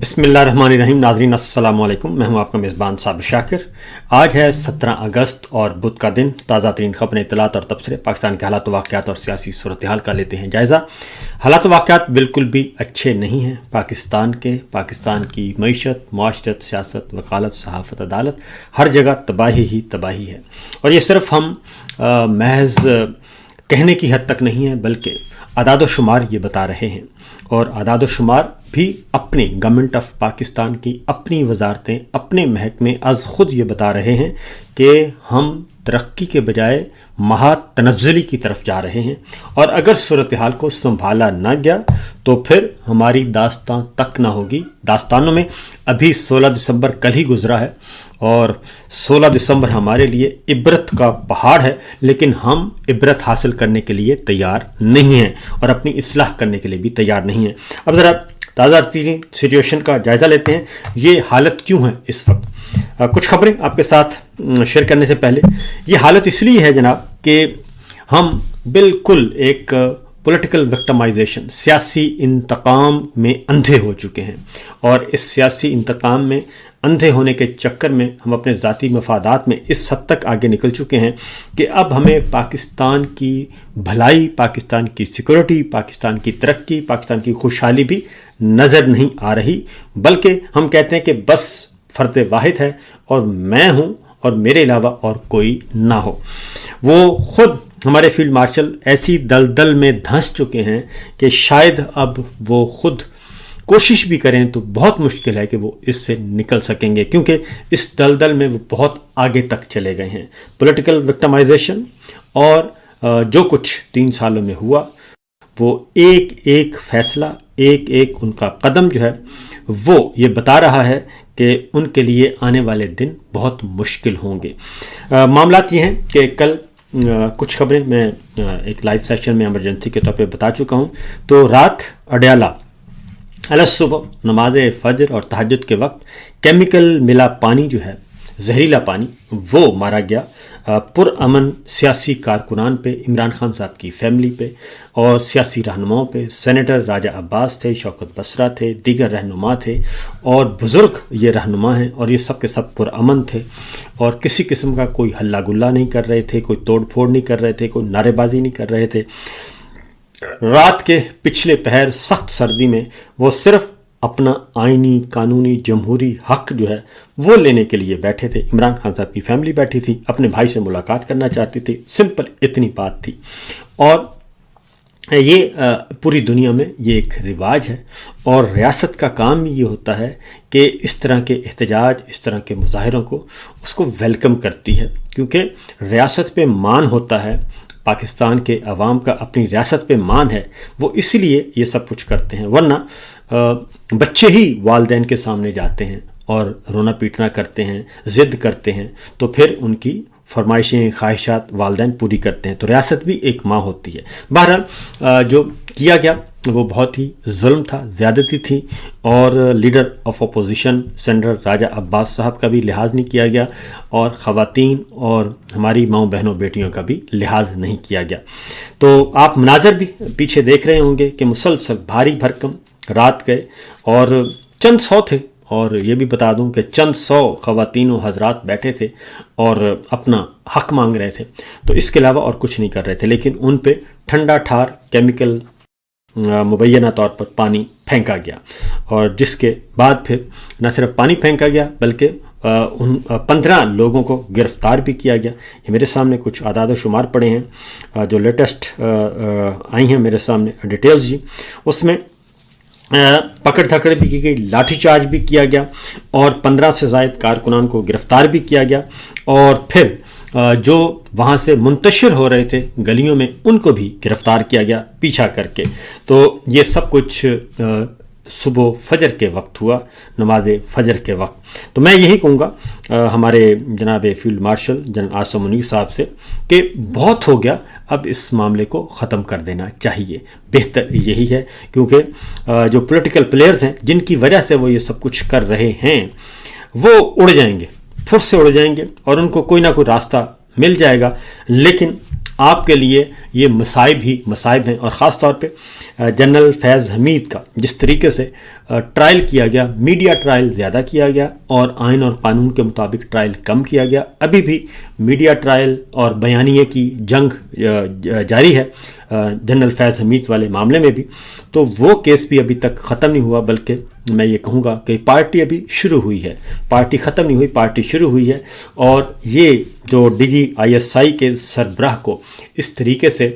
बिस्मिल्लाहिर्रहमानिर्रहीम। नाज़रीन अस्सलाम वालेकुम, मैं हूं आपका मेज़बान साबिर शाकिर। आज है 17 अगस्त और बुध का दिन। ताज़ा तरीन खबरें, इत्तलात और तबसरे पाकिस्तान के हालात वाक़यात और सियासी सूरत हाल का लेते हैं जायज़ा। हालात वाक़यात बिल्कुल भी अच्छे नहीं हैं पाकिस्तान की मईशत, मुआशरत, सियासत, वकालत, सहाफ़त, अदालत, हर जगह तबाही ही तबाही है। और ये सिर्फ हम महज कहने की हद तक नहीं है, बल्कि अदाद शुमार ये बता रहे हैं। और अदाद शुमार भी अपने गवर्नमेंट ऑफ पाकिस्तान की अपनी वजारतें, अपने महकमे अज़ खुद ये बता रहे हैं कि हम तरक्की के बजाय महातनज़्ज़ुली की तरफ जा रहे हैं। और अगर सूरत हाल को संभाला ना गया तो फिर हमारी दास्तान तक ना होगी। दास्तानों में अभी 16 दिसंबर कल ही गुजरा है और 16 दिसंबर हमारे लिए इबरत का पहाड़ है, लेकिन हम इबरत हासिल करने के लिए तैयार नहीं हैं और अपनी इस्लाह करने के लिए भी तैयार नहीं हैं। अब ज़रा ताज़ा तरीन सिचुएशन का जायज़ा लेते हैं। ये हालत क्यों है इस वक्त? कुछ खबरें आपके साथ शेयर करने से पहले, ये हालत इसलिए है जनाब कि हम बिल्कुल एक पॉलिटिकल विक्टिमाइजेशन, सियासी इंतकाम में अंधे हो चुके हैं। और इस सियासी इंतकाम में अंधे होने के चक्कर में हम अपने ज़ाती मफादात में इस हद तक आगे निकल चुके हैं कि अब हमें पाकिस्तान की भलाई, पाकिस्तान की सिक्योरिटी, पाकिस्तान की तरक्की, पाकिस्तान की खुशहाली भी नज़र नहीं आ रही, बल्कि हम कहते हैं कि बस फ़र्द वाहिद है और मैं हूँ और मेरे अलावा और कोई ना हो। वो ख़ुद हमारे फील्ड मार्शल ऐसी दलदल में धंस चुके हैं कि शायद अब वो ख़ुद कोशिश भी करें तो बहुत मुश्किल है कि वो इससे निकल सकेंगे, क्योंकि इस दलदल में वो बहुत आगे तक चले गए हैं। पॉलिटिकल विक्टिमाइजेशन और जो कुछ 3 सालों में हुआ, वो एक एक फैसला, एक एक उनका कदम जो है वो ये बता रहा है कि उनके लिए आने वाले दिन बहुत मुश्किल होंगे। मामलात ये हैं कि कल कुछ खबरें मैं एक लाइव सेशन में इमरजेंसी के तौर पे बता चुका हूँ। तो रात अडयाला सुबह नमाज फजर और तहज्जुद के वक्त केमिकल मिला पानी जो है, जहरीला पानी, वो मारा गया पुरअमन सियासी कारकुनान पे, इमरान खान साहब की फैमिली पे और सियासी रहनुमाओं पे। सेनेटर राजा अब्बास थे, शौकत बसरा थे, दीगर रहनुमा थे और बुज़ुर्ग ये रहनुमा हैं और ये सब के सब पुरअमन थे और किसी किस्म का कोई हल्ला गुल्ला नहीं कर रहे थे, कोई तोड़ फोड़ नहीं कर रहे थे, कोई नारेबाजी नहीं कर रहे थे। रात के पिछले पहर सख्त सर्दी में वो सिर्फ अपना आइनी, कानूनी, जमहूरी हक जो है वो लेने के लिए बैठे थे। इमरान खान साहब की फैमिली बैठी थी, अपने भाई से मुलाकात करना चाहती थी, सिंपल इतनी बात थी। और ये पूरी दुनिया में ये एक रिवाज है और रियासत का काम ये होता है कि इस तरह के एहतजाज, इस तरह के मुजाहिरों को उसको वेलकम करती है, क्योंकि रियासत पे मान होता है। पाकिस्तान के अवाम का अपनी रियासत पे मान है, वो इसलिए ये सब कुछ करते हैं। वरना बच्चे ही वालिदैन के सामने जाते हैं और रोना पीटना करते हैं, ज़िद करते हैं, तो फिर उनकी फरमाइशें, ख्वाहिशात वालिदैन पूरी करते हैं। तो रियासत भी एक माँ होती है। बहरहाल जो किया गया वो बहुत ही जुल्म था, ज़्यादती थी और लीडर ऑफ अपोजिशन सेनेटर राजा अब्बास साहब का भी लिहाज नहीं किया गया और ख़वातीन और हमारी माँओं, बहनों, बेटियों का भी लिहाज नहीं किया गया। तो आप मनाज़र भी पीछे देख रहे होंगे कि मुसलसल भारी भरकम रात गए और चंद सौ थे। और ये भी बता दूं कि चंद 100 ख़वातीन व हज़रात बैठे थे और अपना हक मांग रहे थे, तो इसके अलावा और कुछ नहीं कर रहे थे। लेकिन उन पे ठंडा ठार केमिकल मुबैना तौर पर पानी फेंका गया और जिसके बाद फिर न सिर्फ पानी फेंका गया बल्कि उन 15 लोगों को गिरफ़्तार भी किया गया। ये मेरे सामने कुछ आदाद शुमार पड़े हैं जो लेटेस्ट आई हैं मेरे सामने डिटेल्स जी। उसमें पकड़ धकड़ भी की गई, लाठीचार्ज भी किया गया और 15 से ज़ायद कारकुनान को गिरफ़्तार भी किया गया और फिर जो वहाँ से मुंतशिर हो रहे थे गलियों में उनको भी गिरफ़्तार किया गया पीछा करके। तो ये सब कुछ सुबह फजर के वक्त हुआ, नमाज फजर के वक्त। तो मैं यही कहूँगा हमारे जनाब field marshal general Asim Munir साहब से कि बहुत हो गया, अब इस मामले को ख़त्म कर देना चाहिए। बेहतर यही है, क्योंकि जो पॉलिटिकल प्लेयर्स हैं जिनकी वजह से वो ये सब कुछ कर रहे हैं वो उड़ जाएंगे, फुर्स से उड़ जाएंगे और उनको कोई ना कोई रास्ता मिल जाएगा। लेकिन आपके लिए ये मसाइब ही मसाइब हैं और ख़ास तौर पे जनरल फैज़ हमीद का जिस तरीके से ट्रायल किया गया, मीडिया ट्रायल ज़्यादा किया गया और आइन और कानून के मुताबिक ट्रायल कम किया गया। अभी भी मीडिया ट्रायल और बयानिए की जंग जारी है जनरल फैज़ हमीद वाले मामले में भी। तो वो केस भी अभी तक ख़त्म नहीं हुआ, बल्कि मैं ये कहूँगा कि पार्टी अभी शुरू हुई है, पार्टी ख़त्म नहीं हुई, पार्टी शुरू हुई है। और ये जो DGISI के सरबराह को इस तरीके से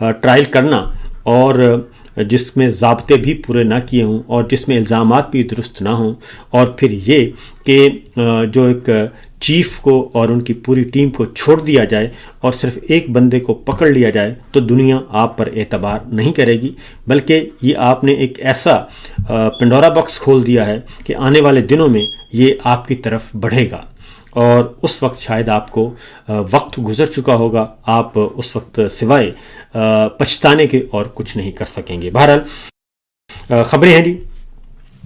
ट्रायल करना और जिसमें ज़ाब्ते भी पूरे ना किए हों और जिसमें इल्ज़ामात भी दुरुस्त ना हों, और फिर ये कि जो एक चीफ को और उनकी पूरी टीम को छोड़ दिया जाए और सिर्फ एक बंदे को पकड़ लिया जाए, तो दुनिया आप पर एतबार नहीं करेगी। बल्कि ये आपने एक ऐसा पेंडोरा बॉक्स खोल दिया है कि आने वाले दिनों में ये आपकी तरफ बढ़ेगा और उस वक्त शायद आपको वक्त गुजर चुका होगा, आप उस वक्त सिवाय पछताने के और कुछ नहीं कर सकेंगे। बहरहाल खबरें हैं जी,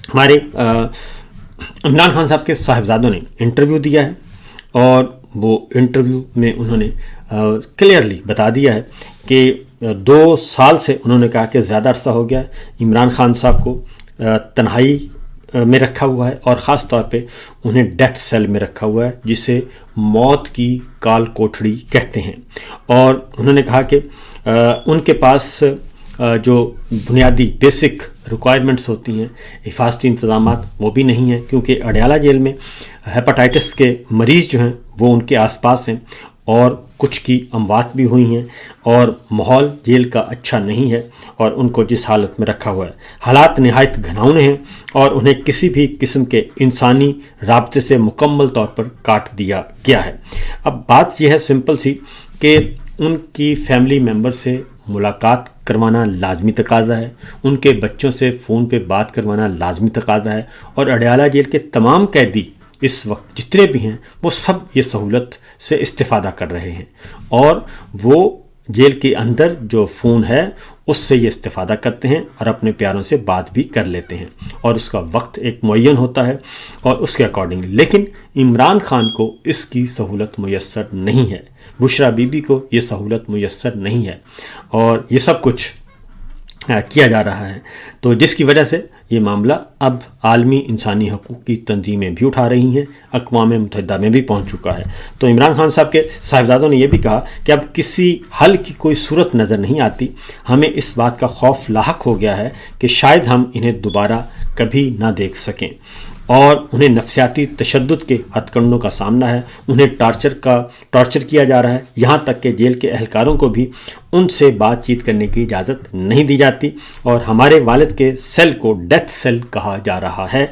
हमारे इमरान खान साहब के साहिबजादों ने इंटरव्यू दिया है और वो इंटरव्यू में उन्होंने क्लियरली बता दिया है कि 2 साल से उन्होंने कहा कि ज़्यादा अरसा हो गया इमरान खान साहब को तन्हाई में रखा हुआ है और ख़ास तौर पे उन्हें डेथ सेल में रखा हुआ है, जिसे मौत की काल कोठड़ी कहते हैं। और उन्होंने कहा कि उनके पास जो बुनियादी बेसिक रिक्वायरमेंट्स होती हैं, हिफाजती इंतज़ामात, वो भी नहीं है, क्योंकि अडयाला जेल में हेपेटाइटिस के मरीज़ जो हैं वो उनके आसपास हैं और कुछ की अमवात भी हुई हैं और माहौल जेल का अच्छा नहीं है और उनको जिस हालत में रखा हुआ है, हालात नहायत घिनौने हैं और उन्हें किसी भी किस्म के इंसानी राब्ते से मुकम्मल तौर पर काट दिया गया है। अब बात यह है सिंपल सी कि उनकी फैमिली मेम्बर से मुलाकात करवाना लाजमी तकाज़ा है, उनके बच्चों से फ़ोन पे बात करवाना लाजमी तकाज़ा है और अडयाला जेल के तमाम कैदी इस वक्त जितने भी हैं वो सब ये सहूलत से इस्तिफ़ादा कर रहे हैं और वो जेल के अंदर जो फ़ोन है उससे ये इस्तिफ़ादा करते हैं और अपने प्यारों से बात भी कर लेते हैं और उसका वक्त एक मुअय्यन होता है और उसके अकॉर्डिंग। लेकिन इमरान खान को इसकी सहूलत मुयस्सर नहीं है, बुशरा बीबी को ये सहूलत मुयस्सर नहीं है और ये सब कुछ किया जा रहा है, तो जिसकी वजह से ये मामला अब आलमी इंसानी हकूक़ की तंजीमें भी उठा रही हैं, अक़वाम मुत्तहिदा में भी पहुंच चुका है। तो इमरान खान साहब के साहिबजादों ने यह भी कहा कि अब किसी हल की कोई सूरत नज़र नहीं आती, हमें इस बात का खौफ लाहक हो गया है कि शायद हम इन्हें दोबारा कभी ना देख सकें और उन्हें नफ्सियाती तशद्दुद के हथकंडों का सामना है, उन्हें टॉर्चर किया जा रहा है, यहाँ तक कि जेल के एहलकारों को भी उनसे बातचीत करने की इजाज़त नहीं दी जाती और हमारे वालिद के सेल को डेथ सेल कहा जा रहा है,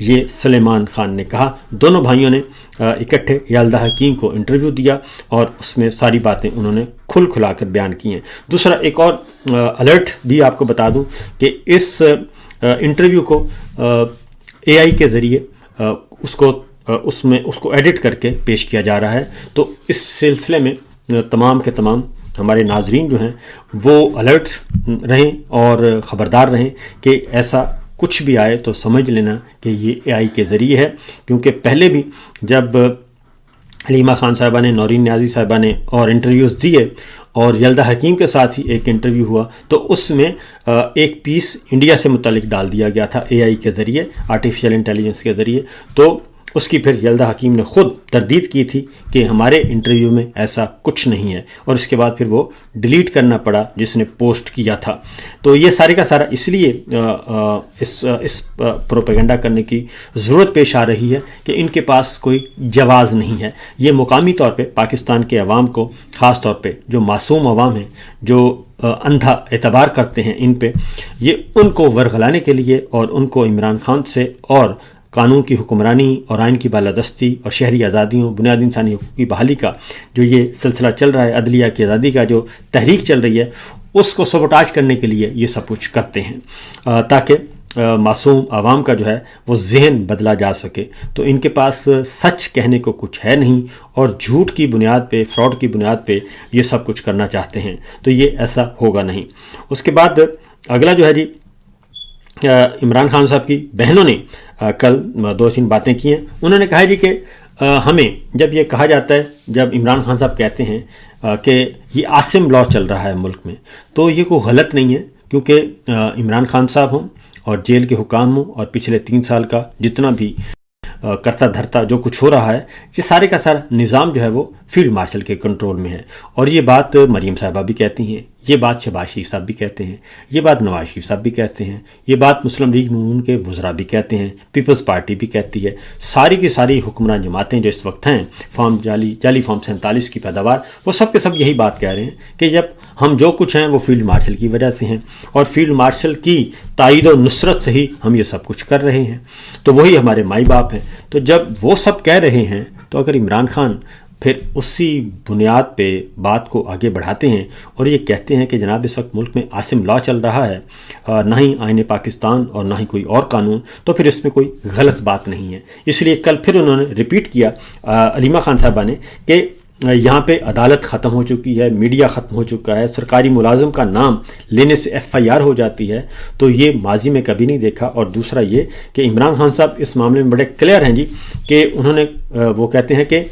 ये सुलेमान खान ने कहा। दोनों भाइयों ने इकट्ठे यल्दा हकीम को इंटरव्यू दिया और उसमें सारी बातें उन्होंने खुला कर बयान की हैं। दूसरा एक और अलर्ट भी आपको बता दूं कि इस इंटरव्यू को AI के ज़रिए उसको एडिट करके पेश किया जा रहा है। तो इस सिलसिले में तमाम के तमाम हमारे नाजरीन जो हैं वो अलर्ट रहें और ख़बरदार रहें कि ऐसा कुछ भी आए तो समझ लेना कि ये AI के ज़रिए है, क्योंकि पहले भी जब हलीमा खान साहिबा ने, नौरीन न्याजी साहिबा ने और इंटरव्यूज़ दिए और यल्दा हकीम के साथ ही एक इंटरव्यू हुआ तो उसमें एक पीस इंडिया से मुतालिक डाल दिया गया था AI के ज़रिए, आर्टिफिशियल इंटेलिजेंस के ज़रिए। तो उसकी फिर यल्दा हकीम ने ख़ुद तरदीद की थी कि हमारे इंटरव्यू में ऐसा कुछ नहीं है और उसके बाद फिर वो डिलीट करना पड़ा जिसने पोस्ट किया था। तो ये सारे का सारा इसलिए इस प्रोपेगेंडा करने की ज़रूरत पेश आ रही है कि इनके पास कोई जवाज़ नहीं है। ये मुकामी तौर पे पाकिस्तान के अवाम को, ख़ास तौर पे जो मासूम अवाम हैं, जो अंधा एतबार करते हैं इन पे, ये उनको वरगलाने के लिए और उनको इमरान खान से और कानून की हुक्मरानी और आइन की बालादस्ती और शहरी आज़ादियों, बुनियादी इंसानी हकूक़ की बहाली का जो ये सिलसिला चल रहा है, अदलिया की आज़ादी का जो तहरीक चल रही है, उसको सबोटाज करने के लिए ये सब कुछ करते हैं ताकि मासूम आवाम का जो है वो जहन बदला जा सके। तो इनके पास सच कहने को कुछ है नहीं और झूठ की बुनियाद पे, फ्रॉड की बुनियाद पे ये सब कुछ करना चाहते हैं, तो ये ऐसा होगा नहीं। उसके बाद अगला जो है जी, इमरान खान साहब की बहनों ने कल 2-3 बातें की हैं। उन्होंने कहा जी कि हमें जब ये कहा जाता है, जब इमरान खान साहब कहते हैं कि ये आसिम लॉ चल रहा है मुल्क में, तो ये कोई गलत नहीं है, क्योंकि इमरान खान साहब हों और जेल के हुकाम हों और पिछले 3 साल का जितना भी करता धरता जो कुछ हो रहा है, ये सारे का सारा निज़ाम जो है वो फील्ड मार्शल के कंट्रोल में है। और ये बात मरीम साहिबा भी कहती हैं, ये बात शहबाज शरीफ साहब भी कहते हैं, ये बात नवाज शरीफ साहब भी कहते हैं, ये बात मुस्लिम लीग नून के वज़रा भी कहते हैं, पीपल्स पार्टी भी कहती है। सारी की सारी हुक्मरान जमातें जो इस वक्त हैं फॉर्म जाली फॉर्म 47 की पैदावार, वो सब के सब यही बात कह रहे हैं कि जब हम जो कुछ हैं वो फील्ड मार्शल की वजह से हैं और फील्ड मार्शल की तायद और नुसरत से ही हम ये सब कुछ कर रहे हैं, तो वही हमारे माई बाप हैं। तो जब वो सब कह रहे हैं तो अगर इमरान खान फिर उसी बुनियाद पे बात को आगे बढ़ाते हैं और ये कहते हैं कि जनाब इस वक्त मुल्क में आसिम लॉ चल रहा है, ना ही आईने पाकिस्तान और ना ही कोई और कानून, तो फिर इसमें कोई गलत बात नहीं है। इसलिए कल फिर उन्होंने रिपीट किया अलीमा खान साहबा ने कि यहाँ पे अदालत ख़त्म हो चुकी है, मीडिया ख़त्म हो चुका है, सरकारी मुलाजिम का नाम लेने से FIR हो जाती है, तो ये माजी में कभी नहीं देखा। और दूसरा ये कि इमरान खान साहब इस मामले में बड़े क्लियर हैं जी, कि उन्होंने वो कहते हैं कि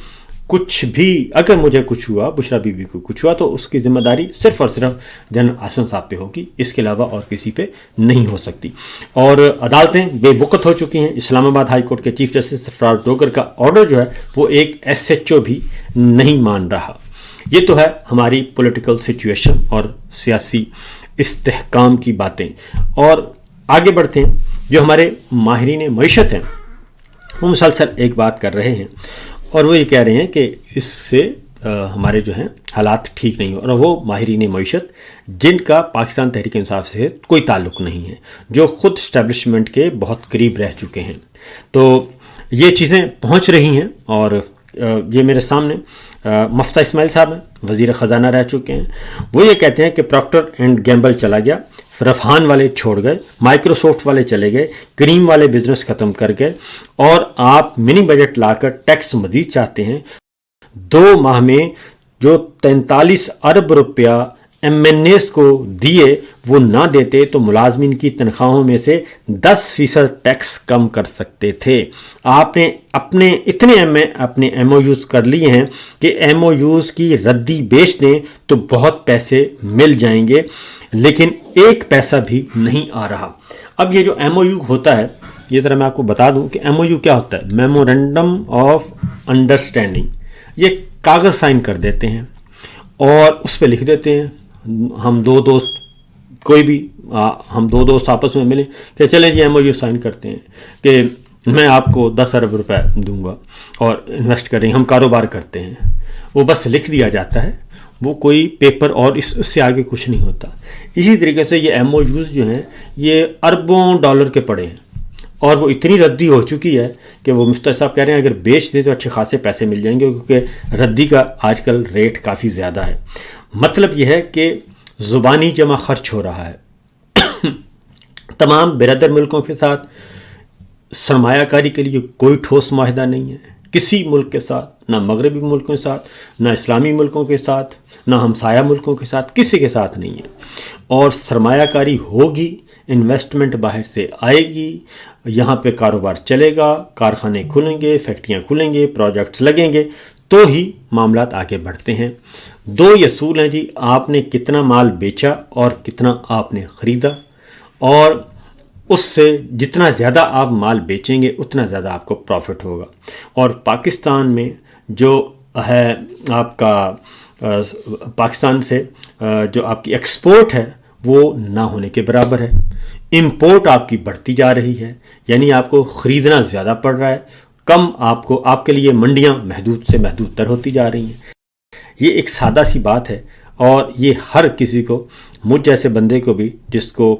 कुछ भी अगर मुझे कुछ हुआ, बुशरा बीबी को कुछ हुआ, तो उसकी जिम्मेदारी सिर्फ और सिर्फ जनरल आसिम साहब पे होगी, इसके अलावा और किसी पे नहीं हो सकती। और अदालतें बेवकूफ़ हो चुकी हैं। इस्लामाबाद हाई कोर्ट के चीफ जस्टिस सरफराज डोगर का ऑर्डर जो है वो एक SHO भी नहीं मान रहा। ये तो है हमारी पॉलिटिकल सिचुएशन और सियासी इस्तेहकाम की बातें। और आगे बढ़ते हैं, जो हमारे माहिरीन मईशत हैं वो मुसलसल एक बात कर रहे हैं और वो ये कह रहे हैं कि इससे हमारे जो हैं हालात ठीक नहीं हो। और वो माहिरीन मईशत जिनका पाकिस्तान तहरीक इंसाफ से कोई ताल्लुक़ नहीं है, जो ख़ुद इस्टेब्लिशमेंट के बहुत करीब रह चुके हैं, तो ये चीज़ें पहुंच रही हैं। और ये मेरे सामने मुफ्ता इस्माइल साहब हैं, वज़ीर ख़जाना रह चुके हैं, वो ये कहते हैं कि प्रॉक्टर एंड गैम्बल चला गया, रफहान वाले छोड़ गए, माइक्रोसॉफ्ट वाले चले गए, क्रीम वाले बिजनेस ख़त्म कर गए, और आप मिनी बजट लाकर टैक्स मज़ीद चाहते हैं। 2 माह में जो 43 अरब रुपया MNAs को दिए वो ना देते तो मुलाजमीन की तनख्वाहों में से 10% टैक्स कम कर सकते थे। आपने अपने इतने अपने MOUs कर लिए हैं कि MOUs की रद्दी बेच दें तो बहुत पैसे मिल जाएंगे, लेकिन 1 पैसा भी नहीं आ रहा। अब ये जो MOU होता है, ये ज़रा मैं आपको बता दूं कि MOU क्या होता है। Memorandum of understanding. ये कागज़ साइन कर देते हैं और उस पर लिख देते हैं, हम 2 दोस्त कोई भी हम 2 दोस्त आपस में मिले कि चलें जी MOU साइन करते हैं कि मैं आपको 10 अरब रुपए दूंगा और इन्वेस्ट करेंगे, हम कारोबार करते हैं। वो बस लिख दिया जाता है, वो कोई पेपर और इससे आगे कुछ नहीं होता। इसी तरीके से ये MOUs जो हैं ये अरबों डॉलर के पड़े हैं और वो इतनी रद्दी हो चुकी है कि वो मुफ्ती साहब कह रहे हैं अगर बेच दे तो अच्छे खासे पैसे मिल जाएंगे, क्योंकि रद्दी का आजकल रेट काफ़ी ज़्यादा है। मतलब यह है कि ज़ुबानी जमा खर्च हो रहा है। तमाम बिरादर मुल्कों के साथ सरमायाकारी के लिए कोई ठोस माहिदा नहीं है, किसी मुल्क के साथ, ना मगरबी मुल्कों के साथ, ना इस्लामी मुल्कों के साथ, ना हमसाया मुल्कों के साथ, किसी के साथ नहीं है। और सरमायाकारी होगी, इन्वेस्टमेंट बाहर से आएगी, यहाँ पे कारोबार चलेगा, कारखाने खुलेंगे, फैक्ट्रियाँ खुलेंगे, प्रोजेक्ट्स लगेंगे, तो ही मामलात आगे बढ़ते हैं। 2 असूल हैं जी, आपने कितना माल बेचा और कितना आपने ख़रीदा, और उससे जितना ज़्यादा आप माल बेचेंगे उतना ज़्यादा आपको प्रॉफिट होगा। और पाकिस्तान में जो है आपका पाकिस्तान से जो आपकी एक्सपोर्ट है वो ना होने के बराबर है, इंपोर्ट आपकी बढ़ती जा रही है, यानी आपको ख़रीदना ज़्यादा पड़ रहा है, कम आपके लिए मंडियां महदूद से महदूद तर होती जा रही हैं। ये एक सादा सी बात है और ये हर किसी को, मुझ जैसे बंदे को भी जिसको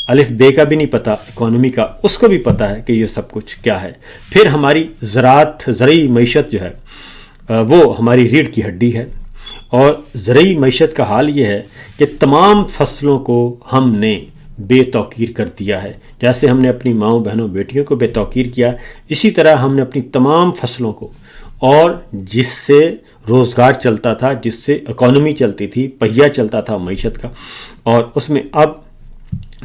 अलिफ बे का भी नहीं पता इकोनॉमी का, उसको भी पता है कि ये सब कुछ क्या है। फिर हमारी ज़रई मईशत जो है वो हमारी रीढ़ की हड्डी है, और ज़रई मईशत का हाल ये है कि तमाम फसलों को हमने बेतौकीर कर दिया है। जैसे हमने अपनी माँओं बहनों बेटियों को बेतौकीर किया, इसी तरह हमने अपनी तमाम फसलों को, और जिससे रोज़गार चलता था, जिससे इकोनॉमी चलती थी, पहिया चलता था मईशत का, और उसमें अब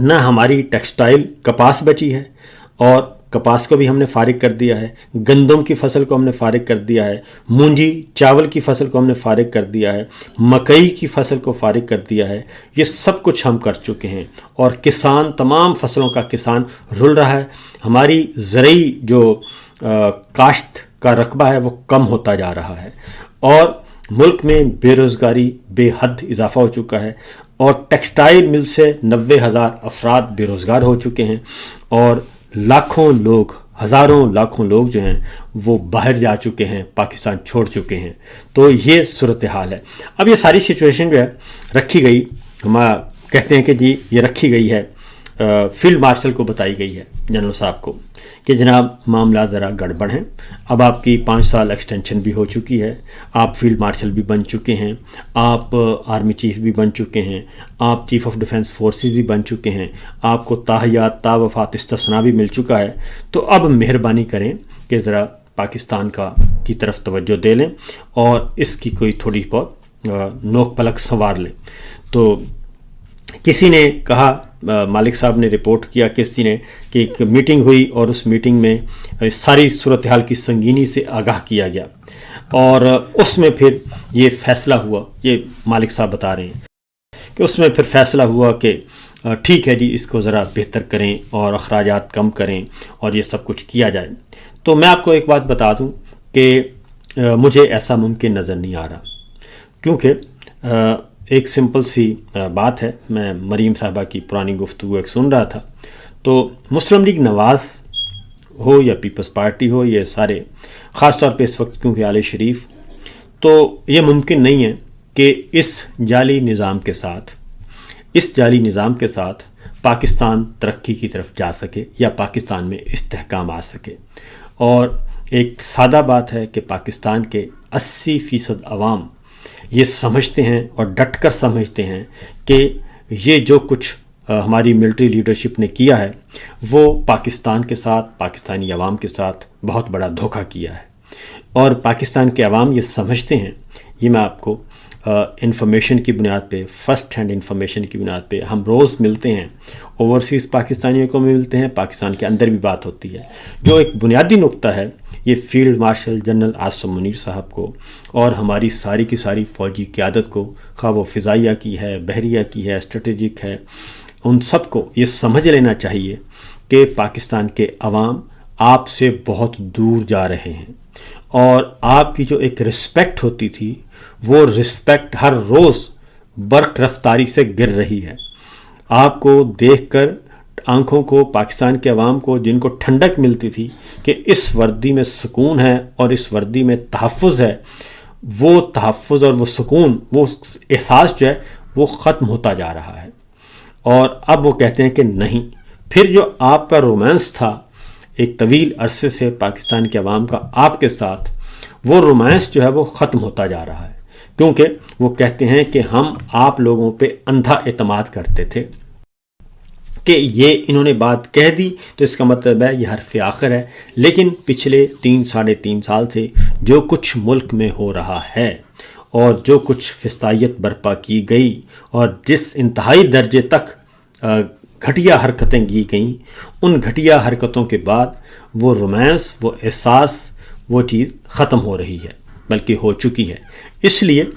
न हमारी टेक्सटाइल कपास बची है, और कपास को भी हमने फारिग कर दिया है, गंदम की फसल को हमने फारिग कर दिया है, मूंजी चावल की फसल को हमने फारिग कर दिया है, मकई की फसल को फारिग कर दिया है। ये सब कुछ हम कर चुके हैं और किसान, तमाम फसलों का किसान रुल रहा है। हमारी ज़रई जो काश्त का रकबा है वो कम होता जा रहा है और मुल्क में बेरोज़गारी बेहद इजाफा हो चुका है और टेक्सटाइल मिल से 90,000 अफराद बेरोज़गार हो चुके हैं और लाखों लोग, हज़ारों लाखों लोग जो हैं वो बाहर जा चुके हैं, पाकिस्तान छोड़ चुके हैं। तो ये सूरत हाल है। अब ये सारी सिचुएशन जो है रखी गई, हम कहते हैं कि जी ये रखी गई है, फील्ड मार्शल को बताई गई है, जनरल साहब को, कि जनाब मामला ज़रा गड़बड़ हैं। अब आपकी 5 साल एक्सटेंशन भी हो चुकी है, आप फील्ड मार्शल भी बन चुके हैं, आप आर्मी चीफ भी बन चुके हैं, आप चीफ ऑफ डिफेंस फोर्सेस भी बन चुके हैं, आपको ताहयात तावफ़ात इस्तिस्ना भी मिल चुका है। तो अब मेहरबानी करें कि ज़रा पाकिस्तान की तरफ तवज्जो दे लें और इसकी कोई थोड़ी बहुत नोक पलक संवार लें। तो किसी ने कहा, मालिक साहब ने रिपोर्ट किया किसी ने, कि एक मीटिंग हुई और उस मीटिंग में सारी सूरत हाल की संगीनी से आगाह किया गया और उसमें फिर ये फैसला हुआ, ये मालिक साहब बता रहे हैं कि उसमें फिर फैसला हुआ कि ठीक है जी, इसको ज़रा बेहतर करें और अखराजात कम करें और ये सब कुछ किया जाए। तो मैं आपको एक बात बता दूं कि मुझे ऐसा मुमकिन नज़र नहीं आ रहा, क्योंकि एक सिंपल सी बात है। मैं मरीम साहबा की पुरानी गुफ्तगू एक सुन रहा था, तो मुस्लिम लीग नवाज़ हो या पीपल्स पार्टी हो, ये सारे ख़ास तौर पे इस वक्त क्योंकि आले शरीफ, तो ये मुमकिन नहीं है कि इस जाली निज़ाम के साथ पाकिस्तान तरक्की की तरफ जा सके या पाकिस्तान में इस्तेहकाम आ सके। और एक सादा बात है कि पाकिस्तान के 80% अवाम ये समझते हैं और डट कर समझते हैं कि ये जो कुछ हमारी मिलिट्री लीडरशिप ने किया है वो पाकिस्तान के साथ, पाकिस्तानी अवाम के साथ बहुत बड़ा धोखा किया है। और पाकिस्तान के अवाम ये समझते हैं, ये मैं आपको इंफॉर्मेशन की बुनियाद पे, फ़र्स्ट हैंड इंफॉर्मेशन की बुनियाद पे, हम रोज़ मिलते हैं, ओवरसीज़ पाकिस्तानियों को मिलते हैं, पाकिस्तान के अंदर भी बात होती है। जो एक बुनियादी नुक्ता है, ये field marshal general Asim Munir साहब को और हमारी सारी की सारी फ़ौजी क़यादत को, खा वो फ़िज़ाइया की है, बहरिया की है, स्ट्रेटेजिक है, उन सब को ये समझ लेना चाहिए कि पाकिस्तान के अवाम आपसे बहुत दूर जा रहे हैं और आपकी जो एक रिस्पेक्ट होती थी वो रिस्पेक्ट हर रोज़ बर्क रफ्तारी से गिर रही है। आपको देखकर आंखों को, पाकिस्तान के अवाम को, जिनको ठंडक मिलती थी कि इस वर्दी में सुकून है और इस वर्दी में तहफ़्फ़ुज़ है, वो तहफ़्फ़ुज़ और वो सुकून, वो एहसास जो है वो ख़त्म होता जा रहा है। और अब वो कहते हैं कि नहीं, फिर जो आपका रोमांस था एक तवील अरसे से पाकिस्तान के अवाम का आपके साथ, वो रोमांस जो है वो ख़त्म होता जा रहा है, क्योंकि वो कहते हैं कि हम आप लोगों पे अंधा एतमाद करते थे कि ये इन्होंने बात कह दी तो इसका मतलब है ये हरफ आखिर है। लेकिन पिछले 3-3.5 साल से जो कुछ मुल्क में हो रहा है और जो कुछ फिस्तायत बर्पा की गई और जिस इंतहाई दर्जे तक घटिया हरकतें की गईं, उन घटिया हरकतों के बाद वो रोमांस, वो एहसास, वो चीज़ ख़त्म हो रही है, बल्कि हो चुकी है। इसलिए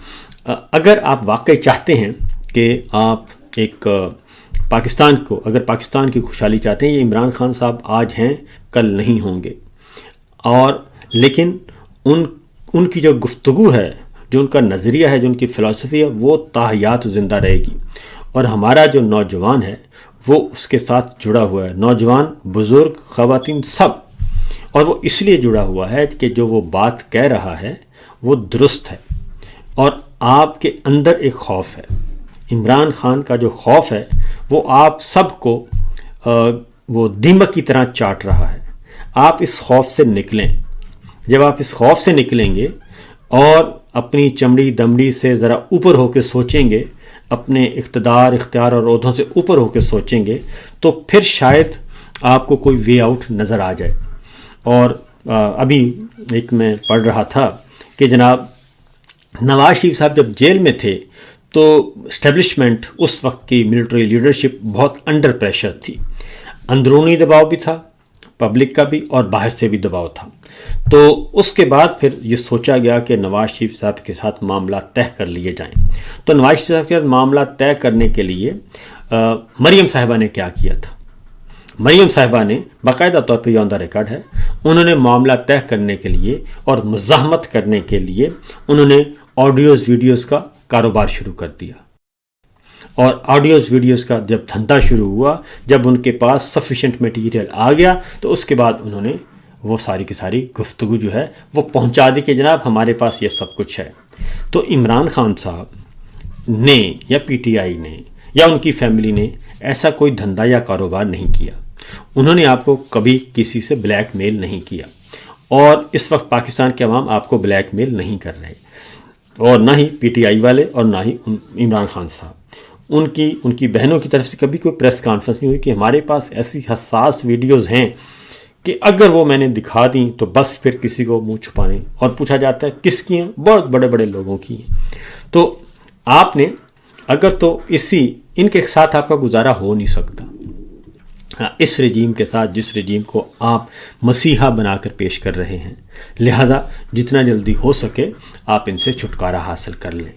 अगर आप वाकई चाहते हैं कि आप एक पाकिस्तान को, अगर पाकिस्तान की खुशहाली चाहते हैं, ये इमरान खान साहब आज हैं, कल नहीं होंगे, और लेकिन उनकी जो गुफ्तगू है, जो उनका नज़रिया है, जो उनकी फ़िलासफ़ी है, वो ताहयात ज़िंदा रहेगी। और हमारा जो नौजवान है वो उसके साथ जुड़ा हुआ है, नौजवान, बुज़ुर्ग, ख़वातीन सब। और वो इसलिए जुड़ा हुआ है कि जो वो बात कह रहा है वो दुरुस्त है और आपके अंदर एक खौफ है। इमरान खान का जो खौफ है वो आप सबको वो दीमक की तरह चाट रहा है। आप इस खौफ से निकलें। जब आप इस खौफ से निकलेंगे और अपनी चमड़ी दमड़ी से ज़रा ऊपर होकर सोचेंगे, अपने इख्तिदार, इख्तियार और ओहदों से ऊपर होकर सोचेंगे, तो फिर शायद आपको कोई वे आउट नज़र आ जाए। और अभी एक मैं पढ़ रहा था कि जनाब नवाज शरीफ साहब जब जेल में थे तो इस्टेब्लिशमेंट, उस वक्त की मिलिट्री लीडरशिप बहुत अंडर प्रेशर थी। अंदरूनी दबाव भी था پبلک کا بھی اور باہر سے بھی دباؤ تھا. تو اس کے بعد پھر یہ سوچا گیا کہ نواز شریف صاحب کے ساتھ معاملات طے کر لیے جائیں. تو نواز شریف صاحب کے ساتھ معاملات طے کرنے کے لیے مریم صاحبہ نے کیا کیا تھا؟ مریم صاحبہ نے باقاعدہ طور پہ یہ آن دا ریکارڈ ہے، انہوں نے معاملہ طے کرنے کے لیے اور مزاحمت کرنے کے لیے انہوں نے آڈیوز ویڈیوز کا کاروبار شروع کر دیا. اور آڈیوز ویڈیوز کا جب دھندا شروع ہوا، جب ان کے پاس سفیشینٹ میٹیریل آ گیا، تو اس کے بعد انہوں نے وہ ساری کی ساری گفتگو جو ہے وہ پہنچا دی کہ جناب ہمارے پاس یہ سب کچھ ہے. تو عمران خان صاحب نے یا پی ٹی آئی نے یا ان کی فیملی نے ایسا کوئی دھندا یا کاروبار نہیں کیا. انہوں نے آپ کو کبھی کسی سے بلیک میل نہیں کیا، اور اس وقت پاکستان کے عوام آپ کو بلیک میل نہیں کر رہے، اور نہ ہی پی ٹی آئی والے اور نہ ہی عمران خان صاحب. ان کی بہنوں کی طرف سے کبھی کوئی پریس کانفرنس نہیں ہوئی کہ ہمارے پاس ایسی حساس ویڈیوز ہیں کہ اگر وہ میں نے دکھا دیں تو بس پھر کسی کو منہ چھپانے، اور پوچھا جاتا ہے کس کی ہیں؟ بہت بڑے بڑے لوگوں کی ہیں. تو آپ نے اگر تو ان کے ساتھ آپ کا گزارا ہو نہیں سکتا. اس رجیم کے ساتھ، جس رجیم کو آپ مسیحا بنا کر پیش کر رہے ہیں، لہٰذا جتنا جلدی ہو سکے آپ ان سے چھٹکارا حاصل کر لیں،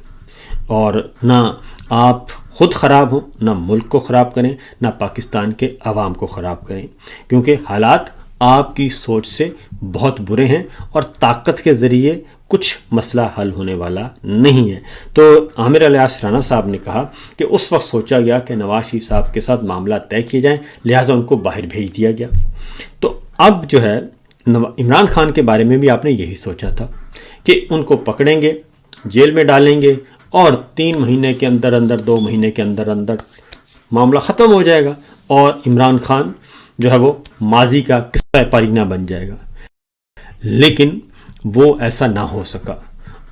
اور نہ آپ خود خراب ہوں، نہ ملک کو خراب کریں، نہ پاکستان کے عوام کو خراب کریں، کیونکہ حالات آپ کی سوچ سے بہت برے ہیں اور طاقت کے ذریعے کچھ مسئلہ حل ہونے والا نہیں ہے. تو عامر الیاس رانا صاحب نے کہا کہ اس وقت سوچا گیا کہ نواز شریف صاحب کے ساتھ معاملہ طے کیے جائیں، لہٰذا ان کو باہر بھیج دیا گیا. تو اب جو ہے عمران خان کے بارے میں بھی آپ نے یہی سوچا تھا کہ ان کو پکڑیں گے، جیل میں ڈالیں گے، اور 3 مہینے کے اندر 2 مہینے کے اندر معاملہ ختم ہو جائے گا، اور عمران خان جو ہے وہ ماضی کا قصہ پرینہ بن جائے گا. لیکن وہ ایسا نہ ہو سکا،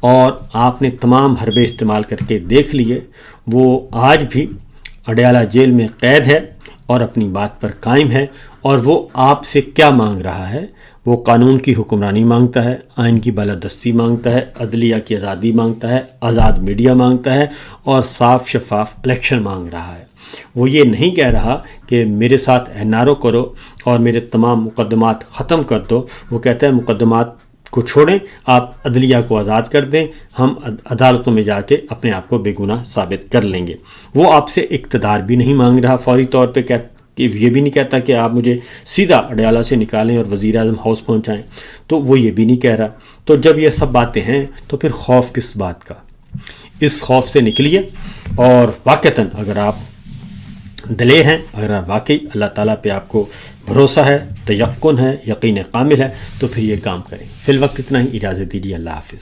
اور آپ نے تمام حربے استعمال کر کے دیکھ لیے. وہ آج بھی اڈیالہ جیل میں قید ہے اور اپنی بات پر قائم ہے، اور وہ آپ سے کیا مانگ رہا ہے؟ وہ قانون کی حکمرانی مانگتا ہے، آئین کی بالادستی مانگتا ہے، عدلیہ کی آزادی مانگتا ہے، آزاد میڈیا مانگتا ہے، اور صاف شفاف الیکشن مانگ رہا ہے. وہ یہ نہیں کہہ رہا کہ میرے ساتھ NRO کرو اور میرے تمام مقدمات ختم کر دو. وہ کہتا ہے مقدمات کو چھوڑیں، آپ عدلیہ کو آزاد کر دیں، ہم عدالتوں میں جا کے اپنے آپ کو بے گناہ ثابت کر لیں گے. وہ آپ سے اقتدار بھی نہیں مانگ رہا فوری طور پہ، کہ یہ بھی نہیں کہتا کہ آپ مجھے سیدھا اڈیالہ سے نکالیں اور وزیر اعظم ہاؤس پہنچائیں. تو وہ یہ بھی نہیں کہہ رہا. تو جب یہ سب باتیں ہیں تو پھر خوف کس بات کا؟ اس خوف سے نکلیے، اور واقعتاً اگر آپ دلیر ہیں، اگر واقعی اللہ تعالیٰ پہ آپ کو بھروسہ ہے، تیقن ہے، یقین کامل ہے، تو پھر یہ کام کریں. فی الوقت اتنا ہی، اجازت دیجیے. اللہ حافظ.